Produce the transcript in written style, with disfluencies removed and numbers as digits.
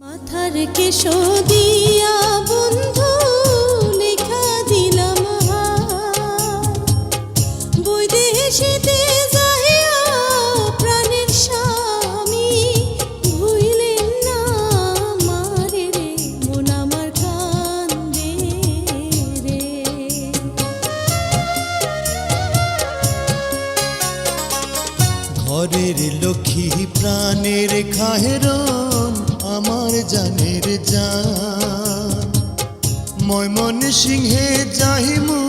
মাথার কেশো দিয়া বন্ধু লেখা দিলাম বৈদেশিতে যাইয়া প্রাণের স্বামী ভুইলেন না মারে রে মন আমার কান্দে রে। ঘরের লক্ষ্মী প্রাণের খাহেরম আমার জানের জান ময়মনসিংহে যাহিমু